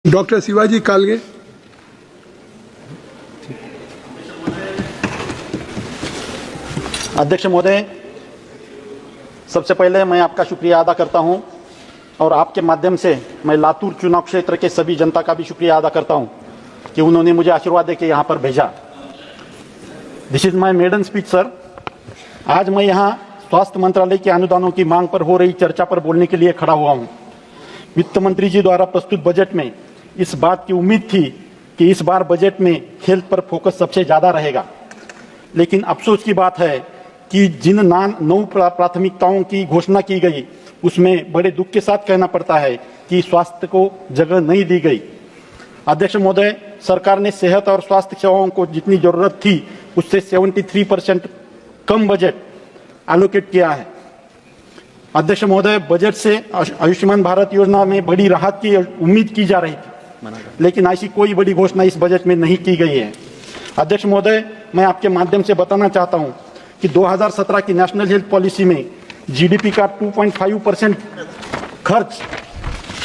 Doctor Shivaji Kalge. अध्यक्ष महोदय, सबसे पहले मैं आपका शुक्रिया अदा करता हूं और आपके माध्यम से मैं लातूर चुनाव क्षेत्र के सभी जनता का भी शुक्रिया अदा करता हूं कि उन्होंने मुझे आशीर्वाद देके यहां पर भेजा। This is my maiden speech sir. आज मैं यहां स्वास्थ्य मंत्रालय के अनुदानों की मांग पर हो रही चर्चा पर बोलने के लिए खड़ा हुआ हूं। वित्त मंत्री जी द्वारा प्रस्तुत बजट में इस बात की उम्मीद थी कि इस बार बजट में हेल्थ पर फोकस सबसे ज्यादा रहेगा, लेकिन अफसोस की बात है कि जिन 9 प्राथमिकताओं की घोषणा की गई उसमें बड़े दुख के साथ कहना पड़ता है कि स्वास्थ्य को जगह नहीं दी गई। अध्यक्ष महोदय, सरकार ने सेहत और स्वास्थ्य सेवाओं को जितनी जरूरत थी उससे 73% कम बजट एलोकेट किया है। अध्यक्ष महोदय, बजट से आयुष्मान भारत योजना में बड़ी राहत की उम्मीद की जा रही थी, लेकिन ऐसी कोई बड़ी घोषणा इस बजट में नहीं की गई है। अध्यक्ष महोदय, मैं आपके माध्यम से बताना चाहता हूं कि 2017 की नेशनल हेल्थ पॉलिसी में जीडीपी का 2.5% खर्च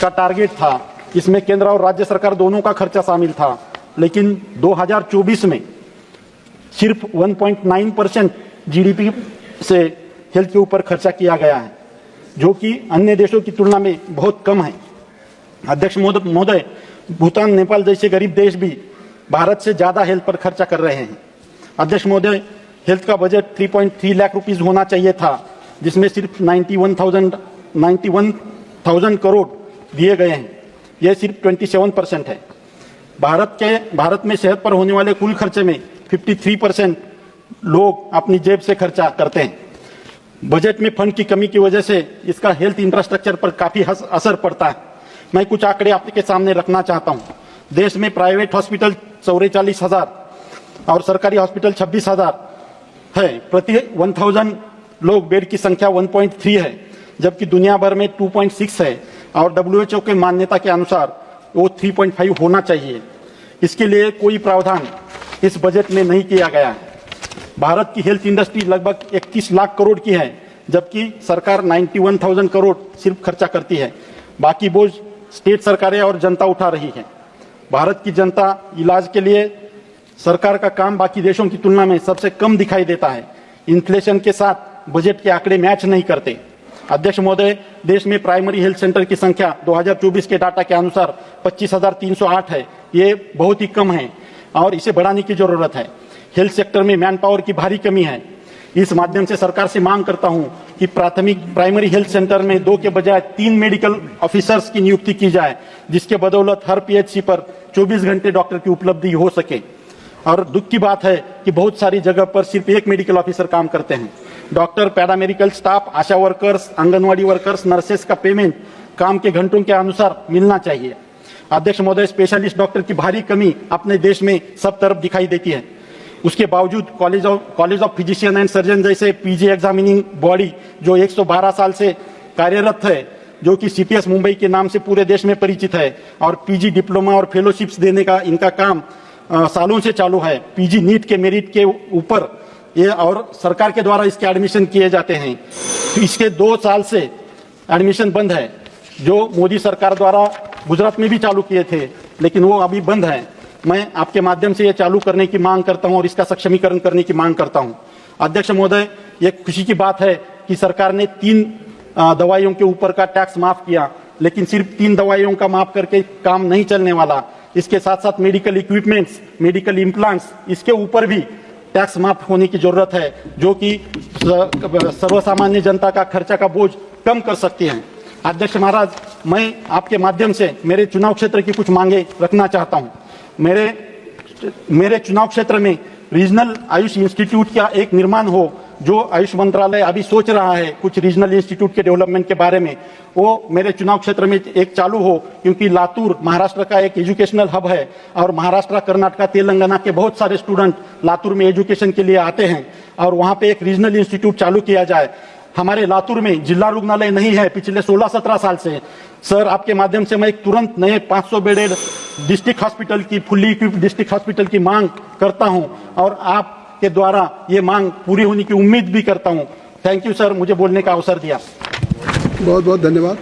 का टारगेट था। इसमें केंद्र और राज्य सरकार दोनों का खर्चा शामिल था, लेकिन 2024 में सिर्फ 1.9% जीडीपी से हेल्थ के ऊपर खर्चा किया गया है, जो कि अन्य देशों की तुलना में बहुत कम है। अध्यक्ष महोदय, भूटान, नेपाल जैसे गरीब देश भी भारत से ज्यादा हेल्थ पर खर्चा कर रहे हैं। अध्यक्ष महोदय, हेल्थ का बजट 3.3 लाख रुपीस होना चाहिए था, जिसमें सिर्फ 91,000 करोड़ दिए गए हैं। यह सिर्फ 27% है। भारत में सेहत पर होने वाले कुल खर्चे में 53% लोग अपनी जेब से खर्चा करते हैं। बजट में फंड की कमी की वजह से इसका हेल्थ इंफ्रास्ट्रक्चर पर काफी असर पड़ता है। मैं कुछ आंकड़े आपके सामने रखना चाहता हूं। देश में प्राइवेट हॉस्पिटल 44,000 और सरकारी हॉस्पिटल 26,000 है। प्रति 1000 लोग बेड की संख्या 1.3 है, जबकि दुनिया भर में 2.6 है और WHO के मान्यता के अनुसार वो 3.5 होना चाहिए। इसके लिए कोई प्रावधान इस बजट में नहीं किया गया है। भारत की हेल्थ इंडस्ट्री लगभग 31 लाख करोड़ की है, जबकि सरकार 91,000 करोड़ सिर्फ खर्चा करती है। बाकी बोझ स्टेट सरकारें और जनता उठा रही है। भारत की जनता इलाज के लिए सरकार का काम बाकी देशों की तुलना में सबसे कम दिखाई देता है। इन्फ्लेशन के साथ बजट के आंकड़े मैच नहीं करते। अध्यक्ष महोदय, देश में प्राइमरी हेल्थ सेंटर की संख्या 2024 के डाटा के अनुसार 25,308 है। ये बहुत ही कम है और इसे बढ़ाने की जरूरत है। हेल्थ सेक्टर में मैन पावर की भारी कमी है। इस माध्यम से सरकार से मांग करता हूं कि प्राइमरी हेल्थ सेंटर में 2 के बजाय 3 मेडिकल ऑफिसर्स की नियुक्ति की जाए, जिसके बदौलत हर पीएचसी पर 24 घंटे डॉक्टर की उपलब्धि हो सके। और दुख की बात है कि बहुत सारी जगह पर सिर्फ 1 मेडिकल ऑफिसर काम करते हैं। डॉक्टर, पैरामेडिकल स्टाफ, आशा वर्कर्स, आंगनवाड़ी वर्कर्स, नर्सेस का पेमेंट काम के घंटों के अनुसार मिलना चाहिए। अध्यक्ष महोदय, स्पेशलिस्ट डॉक्टर की भारी कमी अपने देश में सब तरफ दिखाई देती है। उसके बावजूद college of physician and surgeon जैसे पीजी एग्जामिनिंग बॉडी जो 112 साल से कार्यरत है, जो कि सीपीएस मुंबई के नाम से पूरे देश में परिचित है, और पीजी डिप्लोमा और फेलोशिप्स देने का इनका काम सालों से चालू है। पीजी नीट के मेरिट के ऊपर ये और सरकार के द्वारा इसके एडमिशन किए जाते हैं। इसके 2 साल से एडमिशन बंद है, जो मोदी सरकार द्वारा गुजरात में भी चालू किए थे, लेकिन वो अभी बंद है। मैं आपके माध्यम से ये चालू करने की मांग करता हूं और इसका सक्षमीकरण करने की मांग करता हूं। अध्यक्ष महोदय, ये खुशी की बात है कि सरकार ने 3 दवाइयों के ऊपर का टैक्स माफ किया, लेकिन सिर्फ 3 दवाइयों का माफ करके काम नहीं चलने वाला। इसके साथ साथ मेडिकल इक्विपमेंट्स, मेडिकल इम्प्लांट्स, इसके ऊपर भी टैक्स माफ होने की जरूरत है, जो कि सर्वसामान्य जनता का खर्चा का बोझ कम कर सकती है। अध्यक्ष महाराज, मैं आपके माध्यम से मेरे चुनाव क्षेत्र की कुछ मांगे रखना चाहता हूं। मेरे चुनाव क्षेत्र में रीजनल आयुष इंस्टीट्यूट का एक निर्माण हो, जो आयुष मंत्रालय अभी सोच रहा है कुछ रीजनल इंस्टीट्यूट के डेवलपमेंट के बारे में, वो मेरे चुनाव क्षेत्र में एक चालू हो, क्योंकि लातूर महाराष्ट्र का एक एजुकेशनल हब है और महाराष्ट्र, कर्नाटक, तेलंगाना के बहुत सारे स्टूडेंट लातूर में एजुकेशन के लिए आते हैं और वहां पे एक रीजनल इंस्टीट्यूट चालू किया जाए। हमारे लातूर में जिला रुग्णालय नहीं है पिछले 16-17 साल से। सर, आपके माध्यम से मैं एक तुरंत नए 500 बेडेड डिस्ट्रिक्ट हॉस्पिटल की, फुल्ली इक्विप्ड डिस्ट्रिक्ट हॉस्पिटल की मांग करता हूं और आपके द्वारा ये मांग पूरी होने की उम्मीद भी करता हूं। थैंक यू सर, मुझे बोलने का अवसर दिया। बहुत बहुत धन्यवाद।